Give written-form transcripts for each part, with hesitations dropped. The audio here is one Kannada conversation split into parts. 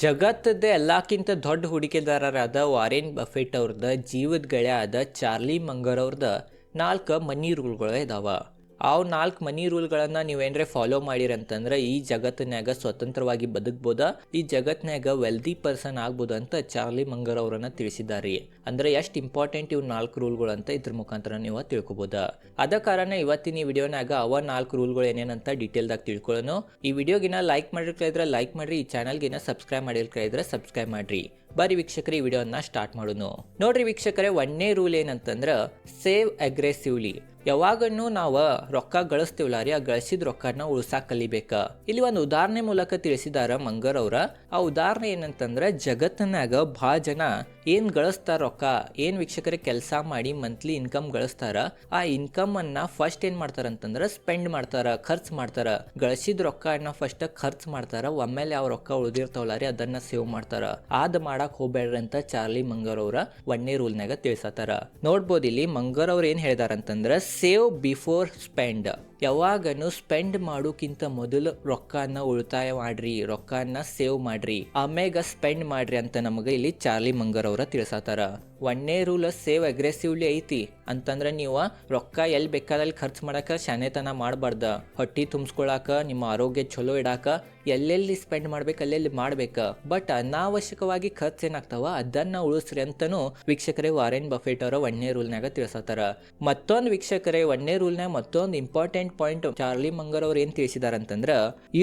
ಜಗತ್ತದ ಎಲ್ಲಕ್ಕಿಂತ ದೊಡ್ಡ ಹೂಡಿಕೆದಾರರಾದ ವಾರೆನ್ ಬಫೆಟ್ ಅವ್ರದ ಜೀವದ ಗೆಳೆಯ ಆದ ಚಾರ್ಲಿ ಮಂಗರ್ ಅವ್ರದ 4 ಮನಿ ರೂಲ್ಗಳು ಇದಾವ. ಅವು 4 ಮನಿ ರೂಲ್ಗಳನ್ನು ನೀವೇನ್ರೆ ಫಾಲೋ ಮಾಡಿರಂತಂದ್ರೆ ಈ ಜಗತ್ತಿನಾಗ ಸ್ವತಂತ್ರವಾಗಿ ಬದುಕ್ಬೋದ, ಈ ಜಗತ್ತಿನಾಗ ವೆಲ್ದಿ ಪರ್ಸನ್ ಆಗ್ಬೋದು ಅಂತ ಚಾರ್ಲಿ ಮಂಗರ್ ಅವರನ್ನ ತಿಳಿಸಿದ್ದಾರೆ. ಅಂದ್ರೆ ಎಷ್ಟು ಇಂಪಾರ್ಟೆಂಟ್ ಇವು 4 ರೂಲ್ಗಳು ಅಂತ ಇದ್ರ ಮುಖಾಂತರ ನೀವು ತಿಳ್ಕೊಬೋದ. ಅದ ಕಾರಣ ಇವತ್ತಿನ ಈ ವಿಡಿಯೋನಾಗ ಅವ 4 ರೂಲ್ಗಳು ಏನೇನಂತ ಡೀಟೇಲ್ದಾಗ ತಿಳ್ಕೊಳ್ಳೋಣ. ಈ ವಿಡಿಯೋಗಿನ ಲೈಕ್ ಮಾಡಿರ್ಕಿದ್ರೆ ಲೈಕ್ ಮಾಡ್ರಿ, ಈ ಚಾನಲ್ಗಿನ ಸಬ್ಸ್ಕ್ರೈಬ್ ಮಾಡಿರ್ಕಿದ್ರೆ ಸಬ್ಸ್ಕ್ರೈಬ್ ಮಾಡ್ರಿ. ಬರೀ ವೀಕ್ಷಕರೇ ಈ ವಿಡಿಯೋನ ಸ್ಟಾರ್ಟ್ ಮಾಡೋಣ. ನೋಡ್ರಿ ವೀಕ್ಷಕರೇ, 1ನೇ ರೂಲ್ ಏನಂತಂದ್ರ ಸೇವ್ ಅಗ್ರೆಸಿವ್ಲಿ. ಯಾವಾಗನ್ನು ನಾವು ರೊಕ್ಕ ಗಳಿಸ್ತೀವಲ್ಲ ರೀ, ಆ ಗಳಿಸಿದ ರೊಕ್ಕನ ಉಳ್ಸಾಕ್ ಕಲಿಬೇಕ. ಇಲ್ಲಿ ಒಂದು ಉದಾಹರಣೆ ಮೂಲಕ ತಿಳಿಸಿದಾರ ಮಂಗರ್ ಅವ್ರ. ಆ ಉದಾಹರಣೆ ಏನಂತಂದ್ರೆ, ಜಗತ್ತಿನಾಗ ಬಹಳ ಜನ ಏನ್ ಗಳಿಸ್ತಾರ ರೊಕ್ಕ, ಏನ್ ವೀಕ್ಷಕರೇ ಕೆಲಸ ಮಾಡಿ ಮಂತ್ಲಿ ಇನ್ಕಮ್ ಗಳಿಸ್ತಾರ, ಆ ಇನ್ಕಮ್ ಅನ್ನ ಫಸ್ಟ್ ಏನ್ ಮಾಡ್ತಾರ ಅಂತಂದ್ರ ಸ್ಪೆಂಡ್ ಮಾಡ್ತಾರ, ಖರ್ಚು ಮಾಡ್ತಾರ. ಗಳಿಸಿದ ರೊಕ್ಕ ಫಸ್ಟ್ ಖರ್ಚು ಮಾಡ್ತಾರ, ಒಮ್ಮೆಲೆ ಯಾವ ರೊಕ್ಕ ಉಳಿದಿರ್ತಾವಲ್ಲ ರೀ ಅದನ್ನ ಸೇವ್ ಮಾಡ್ತಾರ. ಅದ್ ಮಾಡಕ್ ಹೋಗ್ಬೇಡ್ರಿ ಅಂತ ಚಾರ್ಲಿ ಮಂಗರ್ ಅವರ 1ನೇ ರೂಲ್ನಾಗ ತಿಳಿಸತಾರ. ನೋಡ್ಬೋದು ಇಲ್ಲಿ ಮಂಗರ್ ಅವ್ರ ಏನ್ ಹೇಳಿದಾರಂತಂದ್ರ ಸೇವ್ ಬಿಫೋರ್ ಸ್ಪೆಂಡ್. ಯಾವಾಗನು ಸ್ಪೆಂಡ್ ಮಾಡೋಕ್ಕಿಂತ ಮೊದಲು ರೊಕ್ಕನ ಉಳಿತಾಯ ಮಾಡ್ರಿ, ರೊಕ್ಕನ ಸೇವ್ ಮಾಡ್ರಿ, ಆಮ್ಯಾಗ ಸ್ಪೆಂಡ್ ಮಾಡ್ರಿ ಅಂತ ನಮಗೆ ಇಲ್ಲಿ ಚಾರ್ಲಿ ಮಂಗರ್ ಅವರ ತಿಳಿಸತಾರ. 1ನೇ ರೂಲ್ ಸೇವ್ ಅಗ್ರೆಸಿವ್ಲಿ ಐತಿ ಅಂತಂದ್ರೆ ನೀವು ರೊಕ್ಕ ಎಲ್ಲಿ ಬೇಕಾದಲ್ಲಿ ಖರ್ಚು ಮಾಡಕ ಶಾನೆತನ ಮಾಡಬಾರ್ದ. ಹೊಟ್ಟಿ ತುಂಬಿಸ್ಕೊಳಕ, ನಿಮ್ಮ ಆರೋಗ್ಯ ಚಲೋ ಇಡಾಕ ಎಲ್ಲೆಲ್ಲಿ ಸ್ಪೆಂಡ್ ಮಾಡ್ಬೇಕು ಅಲ್ಲೆಲ್ಲಿ ಮಾಡ್ಬೇಕ. ಬಟ್ ಅನಾವಶ್ಯಕವಾಗಿ ಖರ್ಚು ಏನಾಗ್ತಾವ ಅದನ್ನ ಉಳಿಸ್ರಿ ಅಂತನೂ ವೀಕ್ಷಕರೇ ವಾರೆನ್ ಬಫೆಟ್ ಅವರ 1ನೇ ರೂಲ್ನಾಗ ತಿಳಿಸತಾರ. ಮತ್ತೊಂದು ವೀಕ್ಷಕರೇ 1ನೇ ರೂಲ್ನಾಗ ಮತ್ತೊಂದು ಇಂಪಾರ್ಟೆಂಟ್ ಪಾಯಿಂಟ್ ಚಾರ್ಲಿ ಮಂಗರ್ ಅವ್ರು ಏನ್ ತಿಳಿಸಿದಾರ ಅಂತಂದ್ರ,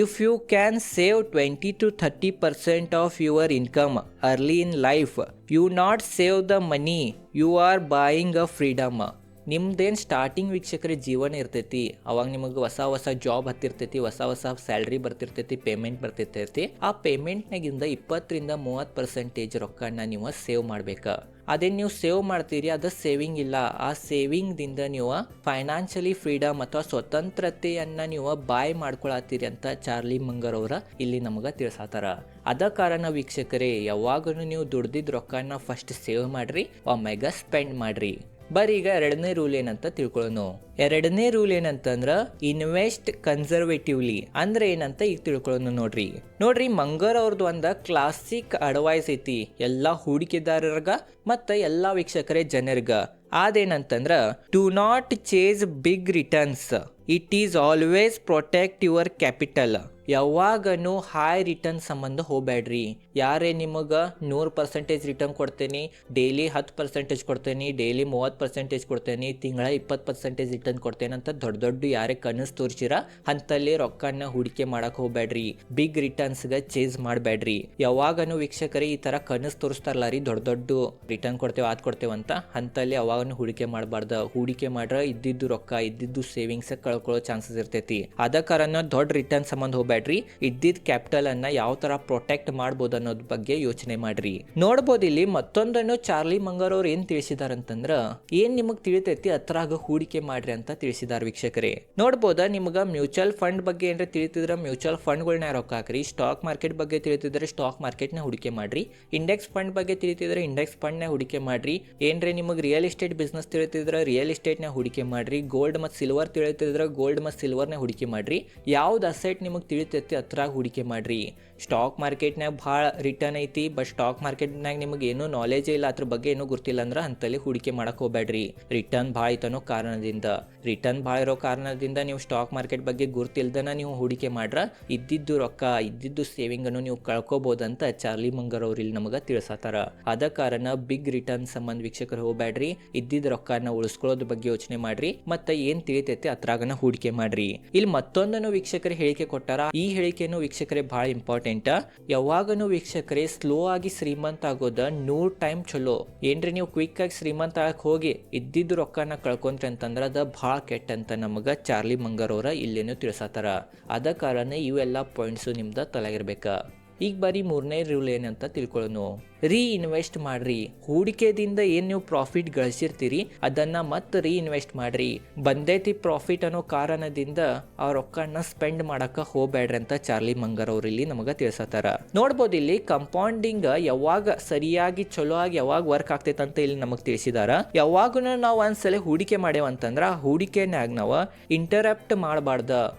if you can save 20 to 30% of your income early in life, you not save the money, you are buying a freedom. ನಿಮ್ದೇನು ಸ್ಟಾರ್ಟಿಂಗ್ ವೀಕ್ಷಕರ ಜೀವನ ಇರ್ತೈತಿ, ಅವಾಗ ನಿಮಗೆ ಹೊಸ ಜಾಬ್ ಹತ್ತಿರ್ತೈತಿ, ಹೊಸ ಸ್ಯಾಲ್ರಿ ಬರ್ತಿರ್ತೈತಿ, ಪೇಮೆಂಟ್ ಬರ್ತಿರ್ತೈತಿ. ಆ ಪೇಮೆಂಟ್ನಾಗಿಂದ 20-30% ರೊಕ್ಕನ ನೀವು ಸೇವ್ ಮಾಡ್ಬೇಕ. ಅದೇನು ನೀವು ಸೇವ್ ಮಾಡ್ತೀರಿ ಅದು ಸೇವಿಂಗ್ ಇಲ್ಲ. ಆ ಸೇವಿಂಗ್ದಿಂದ ನೀವು ಫೈನಾನ್ಷಿಯಲಿ ಫ್ರೀಡಮ್ ಅಥವಾ ಸ್ವತಂತ್ರತೆಯನ್ನ ನೀವು ಬಾಯ್ ಮಾಡ್ಕೊಳತ್ತೀರಿ ಅಂತ ಚಾರ್ಲಿ ಮಂಗರ್ ಅವರ ಇಲ್ಲಿ ನಮಗೆ ತಿಳಿಸತಾರ. ಅದ ಕಾರಣ ವೀಕ್ಷಕರೇ, ಯಾವಾಗನು ನೀವು ದುಡ್ದಿದ್ದ ರೊಕ್ಕನ ಫಸ್ಟ್ ಸೇವ್ ಮಾಡ್ರಿ, ಆಮ್ಯಾಗ ಸ್ಪೆಂಡ್ ಮಾಡ್ರಿ. ಬರೀ ಈಗ 2ನೇ ರೂಲ್ ಏನಂತ ತಿಳ್ಕೊಳ್ಳೋಣ. 2ನೇ ರೂಲ್ ಏನಂತಂದ್ರ ಇನ್ವೆಸ್ಟ್ ಕನ್ಸರ್ವೇಟಿವ್ಲಿ. ಅಂದ್ರೆ ಏನಂತ ಈಗ ತಿಳ್ಕೊಳ್ಳೋಣ. ನೋಡ್ರಿ ಮಂಗರ್ ಅವ್ರದ್ದು ಒಂದು ಕ್ಲಾಸಿಕ್ ಅಡ್ವೈಸ್ ಐತಿ ಎಲ್ಲಾ ಹೂಡಿಕೆದಾರರ್ಗ ಮತ್ತು ಎಲ್ಲಾ ವೀಕ್ಷಕರೇ ಜನರ್ಗ. ಅದೇನಂತಂದ್ರ, do not chase big returns, it is always protect your capital. ಯಾವಾಗನು ಹೈ ರಿಟರ್ನ್ ಸಂಬಂಧ ಹೋಗ್ಬೇಡ್ರಿ. ಯಾರೇ ನಿಮಗೆ 100% ರಿಟರ್ನ್ ಕೊಡ್ತೇನೆ, ಡೈಲಿ 10% ಕೊಡ್ತೇನೆ, ಡೈಲಿ 30% ಕೊಡ್ತೇನೆ, ತಿಂಗಳ 20% ರಿಟರ್ನ್ ಕೊಡ್ತೇನೆ ಅಂತ ದೊಡ್ಡ ಯಾರೇ ಕನಸು ತೋರಿಸಿರ ಅಂತಲ್ಲಿ ರೊಕ್ಕನ ಹೂಡಿಕೆ ಮಾಡಕ್ ಹೋಗ್ಬೇಡ್ರಿ. ಬಿಗ್ ರಿಟರ್ನ್ಸ್ಗೆ ಚೇಸ್ ಮಾಡಬೇಡ್ರಿ. ಯಾವಾಗನು ವೀಕ್ಷಕರೇ ಈ ತರ ಕನಸು ತೋರಿಸ್ತಾರಲ್ಲ ರೀ, ದೊಡ್ಡ ರಿಟರ್ನ್ ಕೊಡ್ತೇವೆ ಅದ್ ಕೊಡ್ತೇವೆ ಅಂತ, ಅಂತಲ್ಲಿ ಯಾವಾಗನು ಹೂಡಿಕೆ ಮಾಡಬಾರ್ದ. ಹೂಡಿಕೆ ಮಾಡ್ರ ಇದ್ದಿದ್ದು ರೊಕ್ಕ ಇದ್ದಿದ್ದು ಸೇವಿಂಗ್ಸ್ ಕಳ್ಕೊಳ್ಳೋ ಚಾನ್ಸಸ್ ಇರ್ತೈತಿ. ಅದ ಕಾರಣ ದೊಡ್ಡ ರಿಟರ್ನ್ ಸಂಬಂಧ ಹೋಗ್ಬೇಡ್ರಿ. ಇದ್ದಿದ್ದ ಕ್ಯಾಪಿಟಲ್ ಅನ್ನ ಯಾವ ತರ ಪ್ರೊಟೆಕ್ಟ್ ಮಾಡಬಹುದು ಅನ್ನೋದ್ ಬಗ್ಗೆ ಯೋಚನೆ ಮಾಡ್ರಿ. ನೋಡ್ಬೋದು ಇಲ್ಲಿ ಮತ್ತೊಂದನ್ನು ಚಾರ್ಲಿ ಮಂಗರ್ ಅವ್ರು ಏನ್ ತಿಳಿಸಿದಾರಂತಂದ್ರ, ಏನ್ ನಿಮಗ್ ತಿಳಿತೈತಿ ಅತ್ರಾಗ ಹೂಡಿಕೆ ಮಾಡ್ರಿ ಅಂತ ತಿಳಿಸಿದಾರ ವೀಕ್ಷಕರೇ. ನೋಡ್ಬೋದ, ನಿಮ್ಗ ಮ್ಯೂಚುವಲ್ ಫಂಡ್ ಬಗ್ಗೆ ಏನ್ರ ತಿಳಿತಿದ್ರ ಮ್ಯೂಚುವಲ್ ಫಂಡ್ಗಳನ್ನ ರೊಕ್ಕ ಹಾಕ್ರಿ, ಸ್ಟಾಕ್ ಮಾರ್ಕೆಟ್ ಬಗ್ಗೆ ತಿಳಿತಿದ್ರೆ ಸ್ಟಾಕ್ ಮಾರ್ಕೆಟ್ ನ ಹೂಡಿಕೆ ಮಾಡ್ರಿ, ಇಂಡೆಕ್ಸ್ ಫಂಡ್ ಬಗ್ಗೆ ತಿಳಿತಿದ್ರೆ ಇಂಡೆಕ್ಸ್ ಫಂಡ್ ನ ಹೂಡಿಕೆ ಮಾಡ್ರಿ, ಏನ್ರೆ ನಿಮಗ್ ರಿಯಲ್ ಎಸ್ಟೇಟ್ ಬಿಸ್ನೆಸ್ ತಿಳಿತಿದ್ರೆ ರಿಯಲ್ ಎಸ್ಟೇಟ್ ನ ಹೂಡಿಕೆ ಮಾಡ್ರಿ, ಗೋಲ್ಡ್ ಮತ್ತು ಸಿಲ್ವರ್ ತಿಳಿತಿದ್ರೆ ಗೋಲ್ಡ್ ಮತ್ತು ಸಿಲ್ವರ್ ನ ಹೂಡಿಕೆ ಮಾಡ್ರಿ. ಯಾವ್ದು ಅಸೆಟ್ ನಿಮಗ್ ತಿಳಿತೈತಿ ಅತ್ರಾಗ ಹೂಡಿಕೆ ಮಾಡ್ರಿ. ಸ್ಟಾಕ್ ಮಾರ್ಕೆಟ್ನಾಗ ಭಾಳ ರಿಟರ್ನ್ ಐತಿ, ಬಟ್ ಸ್ಟಾಕ್ ಮಾರ್ಕೆಟ್ನಾಗ ನಿಮಗೆ ಏನೂ ನಾಲೆಜ್ ಇಲ್ಲ, ಅದ್ರ ಬಗ್ಗೆ ಏನೂ ಗೊತ್ತಿಲ್ಲ ಅಂದ್ರೆ ಅಂತಲ್ಲಿ ಹೂಡಿಕೆ ಮಾಡಕ್ ಹೋಗ್ಬೇಡ್ರಿ. ರಿಟರ್ನ್ ಭಾಳ ಐತನೋ ಕಾರಣದಿಂದ ನೀವು ಸ್ಟಾಕ್ ಮಾರ್ಕೆಟ್ ಬಗ್ಗೆ ಗುರ್ತಿಲ್ದನ ನೀವು ಹೂಡಿಕೆ ಮಾಡ್ರ ಇದ್ದಿದ್ದು ರೊಕ್ಕ ಇದ್ದಿದ್ದು ಸೇವಿಂಗ್ ಅನ್ನು ನೀವು ಕಳ್ಕೊಬೋದಂತ ಚಾರ್ಲಿ ಮಂಗರ್ ಅವ್ರು ಇಲ್ಲಿ ನಮಗೆ ತಿಳಿಸತಾರ. ಅದ ಕಾರಣ ಬಿಗ್ ರಿಟರ್ನ್ ಸಂಬಂಧ ವೀಕ್ಷಕರು ಹೋಗ್ಬೇಡ್ರಿ. ಇದ್ದಿದ್ದ ರೊಕ್ಕನ ಉಳಿಸ್ಕೊಳ್ಳೋದ್ರ ಬಗ್ಗೆ ಯೋಚನೆ ಮಾಡ್ರಿ, ಮತ್ತೆ ಏನ್ ತಿಳಿತೈತಿ ಅತ್ರಾಗನ ಹೂಡಿಕೆ ಮಾಡ್ರಿ. ಇಲ್ಲಿ ಮತ್ತೊಂದನ್ನು ವೀಕ್ಷಕರು ಹೇಳಿಕೆ ಕೊಟ್ಟಾರ. ಈ ಹೇಳಿಕೆಯನ್ನು ವೀಕ್ಷಕರೇ ಬಹಳ ಇಂಪಾರ್ಟೆಂಟ್. ಯಾವಾಗನು ವೀಕ್ಷಕರೇ ಸ್ಲೋ ಆಗಿ ಶ್ರೀಮಂತ ಆಗೋದ 100 ಟೈಮ್ ಚಲೋ. ಏನ್ರಿ ನೀವು ಕ್ವಿಕ್ ಆಗಿ ಶ್ರೀಮಂತ ಆಗಕ್ ಹೋಗಿ ಇದ್ದಿದ್ದು ರೊಕ್ಕನ ಕಳ್ಕೊಂಡ್ರಿ ಅಂತಂದ್ರ ಅದ ಬಹಳ ಕೆಟ್ಟ ಅಂತ ನಮಗ ಚಾರ್ಲಿ ಮಂಗರ್ ಅವರ ಇಲ್ಲೇನು ತಿಳಿಸತಾರ. ಅದ ಕಾರಣ ಇವೆಲ್ಲ ಪಾಯಿಂಟ್ಸು ನಿಮ್ದ ತಲೆಗಿರ್ಬೇಕ. ಈಗ ಬರೀ 3ನೇ ರೂಲ್ ಏನಂತ ತಿಳ್ಕೊಳ್ಳೋಣ. ರೀಇನ್ವೆಸ್ಟ್ ಮಾಡ್ರಿ. ಹೂಡಿಕೆದಿಂದ ಏನ್ ನೀವು ಪ್ರಾಫಿಟ್ ಗಳಿಸಿರ್ತೀರಿ ಅದನ್ನ ಮತ್ತೆ ರೀಇನ್ವೆಸ್ಟ್ ಮಾಡ್ರಿ. ಬಂದೈತಿ ಪ್ರಾಫಿಟ್ ಅನ್ನೋ ಕಾರಣದಿಂದ ಆ ರೊಕ್ಕನ ಸ್ಪೆಂಡ್ ಮಾಡಕ ಹೋಗ್ಬೇಡ್ರಿ ಅಂತ ಚಾರ್ಲಿ ಮಂಗರ್ ಅವ್ರು ಇಲ್ಲಿ ನಮಗ ತಿಳಿಸತಾರ. ನೋಡ್ಬೋದು ಇಲ್ಲಿ ಕಂಪೌಂಡಿಂಗ್ ಯಾವಾಗ ಸರಿಯಾಗಿ ಚಲೋ ಆಗಿ ಯಾವಾಗ ವರ್ಕ್ ಆಗ್ತೈತೆ ಅಂತ ಇಲ್ಲಿ ನಮಗ್ ತಿಳಿಸಿದಾರ. ಯಾವಾಗೂ ನಾವು ಒಂದ್ಸಲ ಹೂಡಿಕೆ ಮಾಡೇವಂತಂದ್ರ ಹೂಡಿಕೆನಾಗ ನಾವು ಇಂಟರಪ್ಟ್ ಮಾಡಬಾರ್ದ.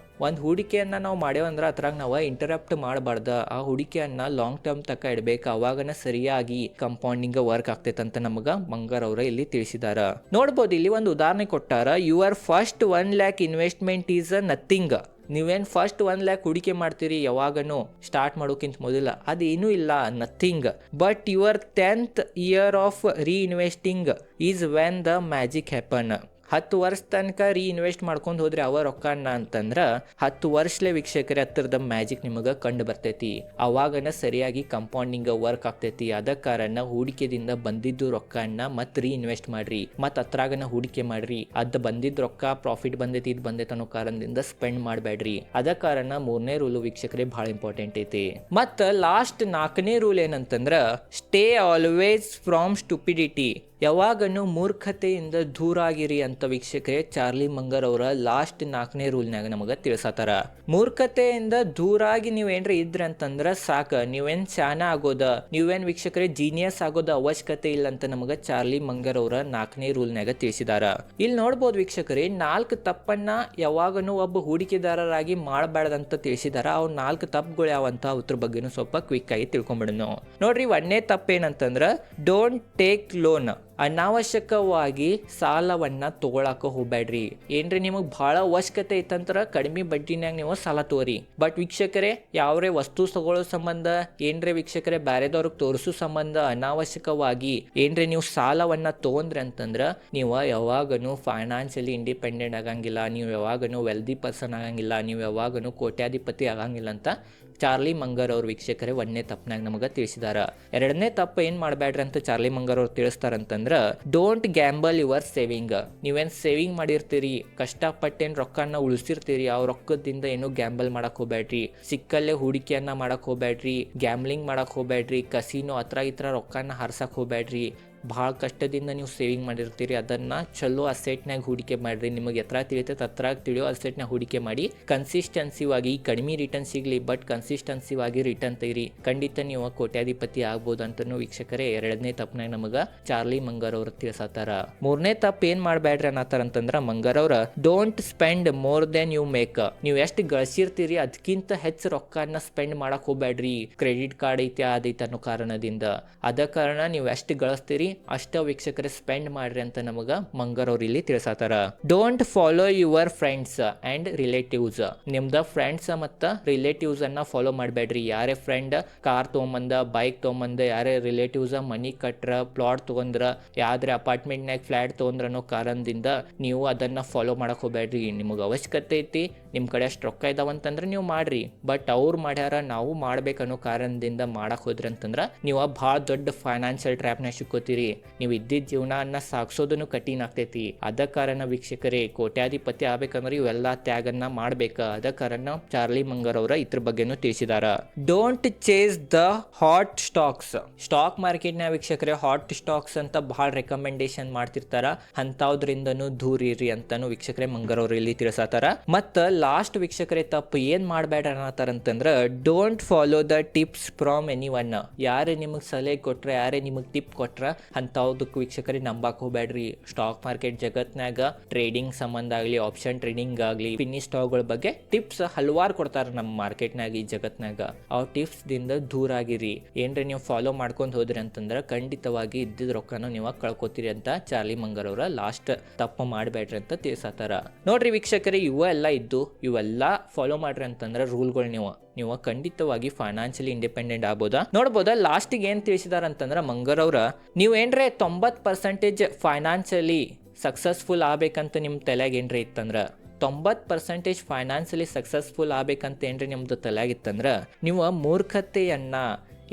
ಒಂದು ಹೂಡಿಕೆಯನ್ನ ನಾವು ಮಾಡ್ಯಾವಂದ್ರೆ ಅದ್ರಾಗ ನಾವು ಇಂಟರಪ್ಟ್ ಮಾಡಬಾರ್ದ. ಆ ಹೂಡಿಕೆಯನ್ನ ಲಾಂಗ್ ಟರ್ಮ್ ತಕ್ಕ ಇಡಬೇಕು, ಅವಾಗನ ಸರಿಯಾಗಿ ಕಂಪೌಂಡಿಂಗ್ ವರ್ಕ್ ಆಗ್ತೈತೆ ಅಂತ ನಮಗ ಮಂಗರ್ ಅವ್ರ ಇಲ್ಲಿ ತಿಳಿಸಿದಾರ. ನೋಡ್ಬೋದು ಇಲ್ಲಿ ಒಂದು ಉದಾಹರಣೆ ಕೊಟ್ಟಾರ. Your first 1 lakh investment is nothing. ನೀವೇನು ಫಸ್ಟ್ 1 lakh ಹೂಡಿಕೆ ಮಾಡ್ತೀರಿ ಯಾವಾಗನು ಸ್ಟಾರ್ಟ್ ಮಾಡೋಕ್ಕಿಂತ ಮೊದಲ, ಅದೇನೂ ಇಲ್ಲ, nothing. But your 10th year of ರೀಇನ್ವೆಸ್ಟಿಂಗ್ is when the magic happen. 10 ವರ್ಷ ತನಕ ರೀಇನ್ವೆಸ್ಟ್ ಮಾಡ್ಕೊಂಡು ಹೋದ್ರೆ ಅವ ರೊಕ್ಕನ ಅಂತಂದ್ರೆ 10 ವರ್ಷಲೇ ವೀಕ್ಷಕರೇ ಹತ್ತಿರದ ಮ್ಯಾಜಿಕ್ ನಿಮಗೆ ಕಂಡು ಬರ್ತೈತಿ. ಅವಾಗನ ಸರಿಯಾಗಿ ಕಂಪೌಂಡಿಂಗ್ ವರ್ಕ್ ಆಗ್ತೈತಿ. ಅದ ಕಾರಣ ಹೂಡಿಕೆದಿಂದ ಬಂದಿದ್ದು ರೊಕ್ಕನ ಮತ್ತೆ ರೀಇನ್ವೆಸ್ಟ್ ಮಾಡ್ರಿ, ಮತ್ತೆ ಅತ್ರಾಗನ ಹೂಡಿಕೆ ಮಾಡ್ರಿ. ಅದ್ ಬಂದಿದ್ದ ರೊಕ್ಕ ಪ್ರಾಫಿಟ್ ಬಂದೈತಿ, ಇದು ಬಂದೈತೆ ಅನ್ನೋ ಕಾರಣದಿಂದ ಸ್ಪೆಂಡ್ ಮಾಡಬೇಡ್ರಿ. ಅದ ಕಾರಣ 3ನೇ ರೂಲು ವೀಕ್ಷಕರೇ ಬಹಳ ಇಂಪಾರ್ಟೆಂಟ್ ಐತಿ. ಮತ್ತು ಲಾಸ್ಟ್ 4ನೇ ರೂಲ್ ಏನಂತಂದ್ರೆ ಸ್ಟೇ ಆಲ್ವೇಸ್ ಫ್ರಾಮ್ ಸ್ಟುಪಿಡಿಟಿ. ಯಾವಾಗನು ಮೂರ್ಖತೆಯಿಂದ ದೂರ ಆಗಿರಿ ಅಂತ ವೀಕ್ಷಕರೇ ಚಾರ್ಲಿ ಮಂಗರ್ ಅವರ ಲಾಸ್ಟ್ 4ನೇ ರೂಲ್ನಾಗ ನಮಗೆ ತಿಳಿಸತ್ತಾರ. ಮೂರ್ಖತೆಯಿಂದ ದೂರಾಗಿ ನೀವೇನ್ರ ಇದ್ರಿ ಅಂತಂದ್ರೆ ಸಾಕ, ನೀವೇನ್ ಶಾನ ಆಗೋದ, ನೀವೇನ್ ವೀಕ್ಷಕರೇ ಜೀನಿಯಸ್ ಆಗೋದ ಅವಶ್ಯಕತೆ ಇಲ್ಲ ಅಂತ ನಮಗ ಚಾರ್ಲಿ ಮಂಗರ್ ಅವರ 4ನೇ ರೂಲ್ನಾಗ ತಿಳಿಸಿದಾರ. ಇಲ್ಲಿ ನೋಡ್ಬೋದು ವೀಕ್ಷಕರೇ 4 ತಪ್ಪನ್ನ ಯಾವಾಗನು ಒಬ್ಬ ಹೂಡಿಕೆದಾರರಾಗಿ ಮಾಡಬಾರ್ದಂತ ತಿಳಿಸಿದಾರ. ಅವ್ 4 ತಪ್ಪುಗಳು ಯಾವಂತ ಅದ್ರ ಬಗ್ಗೆನೂ ಸ್ವಲ್ಪ ಕ್ವಿಕ್ ಆಗಿ ತಿಳ್ಕೊಂಡ್ಬಿಡೋಣ. ನೋಡ್ರಿ, 1ನೇ ತಪ್ಪೇನಂತಂದ್ರ ಡೋಂಟ್ ಟೇಕ್ ಲೋನ್. ಅನಾವಶ್ಯಕವಾಗಿ ಸಾಲವನ್ನ ತಗೊಳಕ ಹೋಗ್ಬೇಡ್ರಿ. ಏನ್ರಿ ನಿಮಗೆ ಬಹಳ ಅವಶ್ಯಕತೆ ಐತಂದ್ರ ಕಡಿಮೆ ಬಡ್ಡಿನಾಗ ನೀವು ಸಾಲ ತಗೋರಿ. ಬಟ್ ವೀಕ್ಷಕರೇ ಯಾವ್ರೇ ವಸ್ತು ತಗೊಳ್ಳೋ ಸಂಬಂಧ, ಏನ್ರಿ ವೀಕ್ಷಕರೇ ಬ್ಯಾರೆದವ್ರಿಗೆ ತೋರಿಸೋ ಸಂಬಂಧ ಅನಾವಶ್ಯಕವಾಗಿ ಏನ್ರಿ ನೀವು ಸಾಲವನ್ನ ತಗೊಂಡ್ರಿ ಅಂತಂದ್ರ ನೀವು ಯಾವಾಗನು ಫೈನಾನ್ಷಿಯಲಿ ಇಂಡಿಪೆಂಡೆಂಟ್ ಆಗಂಗಿಲ್ಲ, ನೀವು ಯಾವಾಗನು ವೆಲ್ದಿ ಪರ್ಸನ್ ಆಗಂಗಿಲ್ಲ, ನೀವು ಯಾವಾಗನು ಕೋಟ್ಯಾಧಿಪತಿ ಆಗಂಗಿಲ್ಲ ಅಂತ ಚಾರ್ಲಿ ಮಂಗರ್ ಅವ್ರ ವೀಕ್ಷಕರೇ 1ನೇ ತಪ್ಪನಾಗ ನಮಗೆ ತಿಳಿಸಿದಾರ. 2ನೇ ತಪ್ಪು ಏನ್ ಮಾಡಬೇಡ್ರಿ ಅಂತ ಚಾರ್ಲಿ ಮಂಗರ್ ಅವ್ರು ತಿಳಿಸ್ತಾರಂತಂದ್ರ ಡೋಂಟ್ ಗ್ಯಾಂಬಲ್ ಯುವರ್ ಸೇವಿಂಗ್. ನೀವೇನ್ ಸೇವಿಂಗ್ ಮಾಡಿರ್ತೀರಿ, ಕಷ್ಟಪಟ್ಟೇನ್ ರೊಕ್ಕನ ಉಳಿಸಿರ್ತೀರಿ, ಆ ರೊಕ್ಕದಿಂದ ಏನು ಗ್ಯಾಂಬಲ್ ಮಾಡಕ್ ಹೋಗ್ಬೇಡ್ರಿ. ಸಿಕ್ಕಲ್ಲೇ ಹೂಡಿಕೆಯನ್ನ ಮಾಡಕ್ ಹೋಗ್ಬೇಡ್ರಿ, ಗ್ಯಾಮ್ಲಿಂಗ್ ಮಾಡಕ್ ಹೋಗ್ಬೇಡ್ರಿ, ಕಸಿನೋ ಹತ್ರ ಈ ತರ ರೊಕ್ಕನ ಹಾರ್ಸಕ್ ಹೋಗ್ಬೇಡ್ರಿ. ಭಾಳ ಕಷ್ಟದಿಂದ ನೀವು ಸೇವಿಂಗ್ ಮಾಡಿರ್ತೀರಿ, ಅದನ್ನು ಚಲೋ ಅಸೆಟ್ನಾಗ ಹೂಡಿಕೆ ಮಾಡಿರಿ. ನಿಮಗೆ ಎತ್ತರ ತಿಳಿತೈತೆ ಅತ್ರಾಗ ತಿಳಿಯೋ ಅಸೆಟ್ನಾಗ ಹೂಡಿಕೆ ಮಾಡಿ ಕನ್ಸಿಸ್ಟೆನ್ಸಿವಾಗಿ ಕಡಿಮೆ ರಿಟರ್ನ್ ಸಿಗಲಿ ಬಟ್ ಕನ್ಸಿಸ್ಟೆನ್ಸಿವಾಗಿ ರಿಟರ್ನ್ ತೆಗಿರಿ. ಖಂಡಿತ ನೀವು ಕೋಟ್ಯಾಧಿಪತಿ ಆಗ್ಬೋದು ಅಂತನೂ ವೀಕ್ಷಕರೇ 2ನೇ ತಪ್ಪನಾಗ ನಮಗೆ ಚಾರ್ಲಿ ಮಂಗರ್ ಅವ್ರು ತಿಳಿಸತ್ತಾರ. 3ನೇ ತಪ್ಪು ಏನು ಮಾಡಬೇಡ್ರಿ ಅನ್ನತ್ತಾರ ಅಂತಂದ್ರೆ ಮಂಗರ್ ಅವ್ರ don't spend more than you make. ನೀವು ಎಷ್ಟು ಗಳಿಸಿರ್ತೀರಿ ಅದಕ್ಕಿಂತ ಹೆಚ್ಚು ರೊಕ್ಕನ ಸ್ಪೆಂಡ್ ಮಾಡಕ್ ಹೋಗ್ಬೇಡ್ರಿ. ಕ್ರೆಡಿಟ್ ಕಾರ್ಡ್ ಐತೆ ಅದೈತೆ ಅನ್ನೋ ಕಾರಣದಿಂದ. ಅದ ಕಾರಣ ನೀವು ಎಷ್ಟು ಗಳಿಸ್ತೀರಿ ಅಷ್ಟ ವೀಕ್ಷಕರೇ ಸ್ಪೆಂಡ್ ಮಾಡ್ರಿ ಅಂತ ನಮಗ ಮಂಗರ್ ಅವ್ರು ಇಲ್ಲಿ ತಿಳಿಸತ್ತಾರ. Don't follow your friends and relatives. ನಿಮ್ದ ಫ್ರೆಂಡ್ಸ್ ಮತ್ತ ರಿಲೇಟಿವ್ಸ್ ಅನ್ನ ಫಾಲೋ ಮಾಡಬೇಡ್ರಿ. ಯಾರೇ ಫ್ರೆಂಡ್ ಕಾರ್ ತಗೊಂಬಂದ, ಬೈಕ್ ತಗೊಂಬಂದ, ಯಾರೇ ರಿಲೇಟಿವ್ಸ್ ಮನಿ ಕಟ್ರ, ಪ್ಲಾಟ್ ತಗೊಂಡ್ರ, ಯಾವ್ದ್ರೆ ಅಪಾರ್ಟ್ಮೆಂಟ್ನಾಗ ಫ್ಲಾಟ್ ತಗೊಂಡ್ರ ಅನ್ನೋ ಕಾರಣದಿಂದ ನೀವು ಅದನ್ನ ಫಾಲೋ ಮಾಡಕ್ ಹೋಗ್ಬೇಡ್ರಿ. ನಿಮಗೆ ಅವಶ್ಯಕತೆ ಐತಿ, ನಿಮ್ಮ ಕಡೆ ಅಷ್ಟು ರೊಕ್ಕ ಇದಾವಂತಂದ್ರೆ ನೀವು ಮಾಡ್ರಿ. ಬಟ್ ಅವ್ರು ಮಾಡ್ಯಾರ ನಾವು ಮಾಡ್ಬೇಕನ್ನೋ ಕಾರಣದಿಂದ ಮಾಡಕ್ ಹೋದ್ರಿ ಅಂತಂದ್ರೆ ನೀವು ಭಾಳ ದೊಡ್ಡ ಫೈನಾನ್ಷಿಯಲ್ ಟ್ರ್ಯಾಪ್ನಾಗ ಸಿಕ್ಕೋತೀರಿ. ನೀವು ಇದ್ದಿದ್ದ ಜೀವನ ಸಾಗಿಸೋದನ್ನು ಕಠಿಣ ಆಗ್ತೈತಿ. ಅದ ಕಾರಣ ವೀಕ್ಷಕರೇ ಕೋಟ್ಯಾಧಿಪತಿ ಆಗ್ಬೇಕಂದ್ರೆ ಇವೆಲ್ಲ ತ್ಯಾಗನ್ನ ಮಾಡ್ಬೇಕ. ಅದ ಕಾರಣ ಚಾರ್ಲಿ ಮಂಗರ್ ಅವರ ಇದ್ರ ಬಗ್ಗೆನೂ ತಿಳಿಸಿದಾರ. Don't chase the hot stocks. Stock ಮಾರ್ಕೆಟ್ನ ವೀಕ್ಷಕರೇ ಹಾಟ್ ಸ್ಟಾಕ್ಸ್ ಅಂತ ಬಹಳ ರೆಕಮೆಂಡೇಶನ್ ಮಾಡ್ತಿರ್ತಾರ, ಅಂತವ್ರಿಂದನೂ ದೂರ ಇರ್ರಿ ಅಂತಾನು ವೀಕ್ಷಕರೇ ಮಂಗರ್ ಅವರು ಇಲ್ಲಿ ತಿಳಿಸತ್ತಾರ. ಮತ್ತ ಲಾಸ್ಟ್ ವೀಕ್ಷಕರೇ ತಪ್ಪು ಏನ್ ಮಾಡಬೇಡ ಅನ್ನತಾರಂತಂದ್ರ don't follow the tips from anyone. ಯಾರೇ ನಿಮಗೆ ಸಲಹೆ ಕೊಟ್ರೆ, ಯಾರೇ ನಿಮಗೆ ಟಿಪ್ ಕೊಟ್ರ ಅಂತವ್ದಕ್ಕೆ ವೀಕ್ಷಕರೇ ನಂಬಾಕ್ ಹೋಗ್ಬೇಡ್ರಿ. ಸ್ಟಾಕ್ ಮಾರ್ಕೆಟ್ ಜಗತ್ನಾಗ ಟ್ರೇಡಿಂಗ್ ಸಂಬಂಧ ಆಗಲಿ, ಆಪ್ಷನ್ ಟ್ರೇಡಿಂಗ್ ಆಗಲಿ, ಪಿನ್ನಿ ಸ್ಟಾಕ್ಗಳ ಬಗ್ಗೆ ಟಿಪ್ಸ್ ಹಲವಾರು ಕೊಡ್ತಾರ ನಮ್ಮ ಮಾರ್ಕೆಟ್ನಾಗ, ಈ ಜಗತ್ನಾಗ. ಆ ಟಿಪ್ಸ್ ದಿಂದ ದೂರ ಆಗಿರಿ. ಏನ್ರಿ ನೀವು ಫಾಲೋ ಮಾಡ್ಕೊಂಡು ಹೋದ್ರಿ ಅಂತಂದ್ರೆ ಖಂಡಿತವಾಗಿ ಇದ್ದಿದ್ ರೊಕ್ಕನ ನೀವು ಕಳ್ಕೊತೀರಿ ಅಂತ ಚಾರ್ಲಿ ಮಂಗರ್ ಅವರ ಲಾಸ್ಟ್ ತಪ್ಪು ಮಾಡಬೇಡ್ರಿ ಅಂತ ತಿಳಿಸತ್ತಾರ. ನೋಡ್ರಿ ವೀಕ್ಷಕರೇ ಇವೆಲ್ಲ ಇದ್ದು ಇವೆಲ್ಲ ಫಾಲೋ ಮಾಡ್ರಿ ಅಂತಂದ್ರೆ ರೂಲ್ಗಳು ನೀವು ಖಂಡಿತವಾಗಿ ಫೈನಾನ್ಷಿಯಲಿ ಇಂಡಿಪೆಂಡೆಂಟ್ ಆಗ್ಬೋದಾ. ನೋಡ್ಬೋದಾ ಲಾಸ್ಟಿಗೆ ಏನು ತಿಳಿಸಿದಾರ ಅಂತಂದ್ರೆ ಮಂಗರ್ ಅವ್ರ ನೀವು ಏನ್ರೆ 90% ಫೈನಾನ್ಷಿಯಲಿ ಸಕ್ಸಸ್ಫುಲ್ ಆಗ್ಬೇಕಂತ ನಿಮ್ಮ ತಲೆಯಾಗ ಏನ್ರಿ ಇತ್ತಂದ್ರೆ 90% ಫೈನಾನ್ಷಿಯಲಿ ಸಕ್ಸಸ್ಫುಲ್ ಆಗ್ಬೇಕಂತ ಏನ್ರಿ ನಿಮ್ದು ತಲೆಯಾಗಿತ್ತಂದ್ರೆ ನೀವು ಮೂರ್ಖತೆಯನ್ನ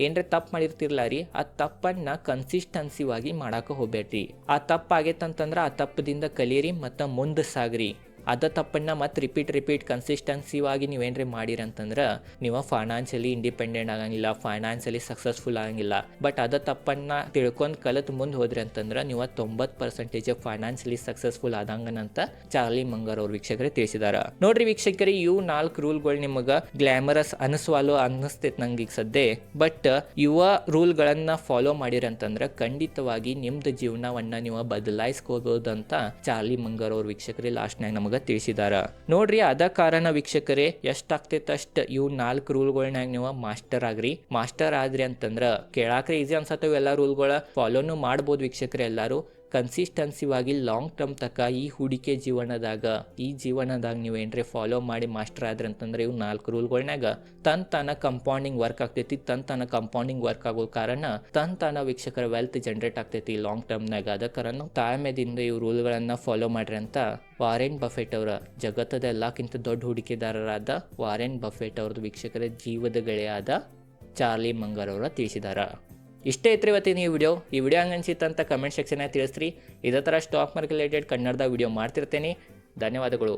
ಏನ್ರೆ ತಪ್ಪು ಮಾಡಿರ್ತಿರ್ಲ ರೀ, ಆ ತಪ್ಪನ್ನ ಕನ್ಸಿಸ್ಟೆನ್ಸಿವಾಗಿ ಮಾಡಕ್ಕೆ ಹೋಗ್ಬೇಡ್ರಿ. ಆ ತಪ್ಪು ಆಗೈತಂತಂದ್ರೆ ಆ ತಪ್ಪದಿಂದ ಕಲೀರಿ ಮತ್ತು ಮುಂದೆ ಸಾಗ್ರಿ. ಅದ ತಪ್ಪನ್ನ ಮತ್ತೆ ರಿಪೀಟ್ ಕನ್ಸಿಸ್ಟೆನ್ಸಿವಾಗಿ ನೀವೇನ್ರಿ ಮಾಡಿರಂತಂದ್ರೆ ನೀವು ಫೈನಾನ್ಷಿಯಲಿ ಇಂಡಿಪೆಂಡೆಂಟ್ ಆಗಂಗಿಲ್ಲ, ಫೈನಾನ್ಷಿಯಲಿ ಸಕ್ಸಸ್ಫುಲ್ ಆಗಂಗಿಲ್ಲ. ಬಟ್ ಅದ ತಪ್ಪನ್ನ ತಿಳ್ಕೊಂಡು ಕಲಿತು ಮುಂದೆ ಹೋದ್ರಿ ಅಂತಂದ್ರೆ ನೀವು 90% ಫೈನಾನ್ಷಿಯಲಿ ಸಕ್ಸಸ್ಫುಲ್ ಆದಂಗನಂತ ಚಾರ್ಲಿ ಮಂಗರ್ ಅವ್ರ ವೀಕ್ಷಕರೇ ತಿಳಿಸಿದಾರ. ನೋಡ್ರಿ ವೀಕ್ಷಕರೇ ಇವು 4 ರೂಲ್ಗಳು ನಿಮಗೆ ಗ್ಲಾಮರಸ್ ಅನಿಸ್ವಾಲು ಅನ್ನಿಸ್ತೈತೆ ನಂಗೆ ಈಗ ಸದ್ಯ. ಬಟ್ ಇವ ರೂಲ್ಗಳನ್ನ ಫಾಲೋ ಮಾಡಿರಂತಂದ್ರೆ ಖಂಡಿತವಾಗಿ ನಿಮ್ದು ಜೀವನವನ್ನ ನೀವು ಬದಲಾಯಿಸ್ಕೋಬಹುದು ಅಂತ ಚಾರ್ಲಿ ಮಂಗರ್ ಅವ್ರ ವೀಕ್ಷಕರೇ ಲಾಸ್ಟ್ನಾಗ ನಮಗೆ ನಮಗೆ ತಿಳಿಸಿದಾರ. ನೋಡ್ರಿ, ಅದ ಕಾರಣ ವೀಕ್ಷಕರೇ, ಎಷ್ಟಾಗ್ತೈತೆ ಅಷ್ಟು ಇವು 4 ರೂಲ್ಗಳನ್ನಾಗ ನೀವು ಮಾಸ್ಟರ್ ಆದ್ರಿ ಅಂತಂದ್ರೆ ಕೇಳಾಕ್ರೆ ಈಸಿ ಅನ್ಸತ್ತವ. ಎಲ್ಲ ರೂಲ್ಗಳ ಫಾಲೋನು ಮಾಡ್ಬೋದು ವೀಕ್ಷಕರೇ. ಎಲ್ಲರೂ ಕನ್ಸಿಸ್ಟೆನ್ಸಿವಾಗಿ ಲಾಂಗ್ ಟರ್ಮ್ ತಕ್ಕ ಈ ಹೂಡಿಕೆ ಜೀವನದಾಗ ನೀವು ಏನ್ರಿ ಫಾಲೋ ಮಾಡಿ ಮಾಸ್ಟರ್ ಆದ್ರಿ ಅಂತಂದ್ರೆ ಇವು 4 ರೂಲ್ಗಳನ್ನಾಗ ತನ್ನ ಕಂಪೌಂಡಿಂಗ್ ವರ್ಕ್ ಆಗ್ತೈತಿ. ತನ್ನ ಕಂಪೌಂಡಿಂಗ್ ವರ್ಕ್ ಆಗೋ ಕಾರಣ ತನ್ನ ವೀಕ್ಷಕರ ವೆಲ್ತ್ ಜನರೇಟ್ ಆಗ್ತೈತಿ ಲಾಂಗ್ ಟರ್ಮ್ನಾಗ. ಅದ ಕಾರಣ ತಾಳ್ಮೆದಿಂದ ಇವು ರೂಲ್ಗಳನ್ನ ಫಾಲೋ ಮಾಡ್ರಿ ಅಂತ ವಾರೆನ್ ಬಫೆಟ್ ಅವರ ಜಗತ್ತದ ಎಲ್ಲಕ್ಕಿಂತ ದೊಡ್ಡ ಹೂಡಿಕೆದಾರರಾದ ವಾರೆನ್ ಬಫೆಟ್ ಅವ್ರದ್ದು ವೀಕ್ಷಕರ ಜೀವದ ಗೆಳೆಯಾದ ಚಾರ್ಲಿ ಮಂಗರ್ ಅವರ ತಿಳಿಸಿದಾರ. ಇಷ್ಟೇ ಇತ್ತು ಇವತ್ತಿನ ಈ ವಿಡಿಯೋ ಹಂಗೆ ಅನ್ಸಿತ್ತು ಅಂತ ಕಮೆಂಟ್ ಸೆಕ್ಷನ್ನಾಗ ತಿಳಿಸ್ರಿ. ಇದೇ ಥರ ಸ್ಟಾಕ್ ಮಾರ್ಕೆಟ್ ರಿಲೇಟೆಡ್ ಕನ್ನಡದ ವಿಡಿಯೋ ಮಾಡ್ತಿರ್ತೇನೆ. ಧನ್ಯವಾದಗಳು.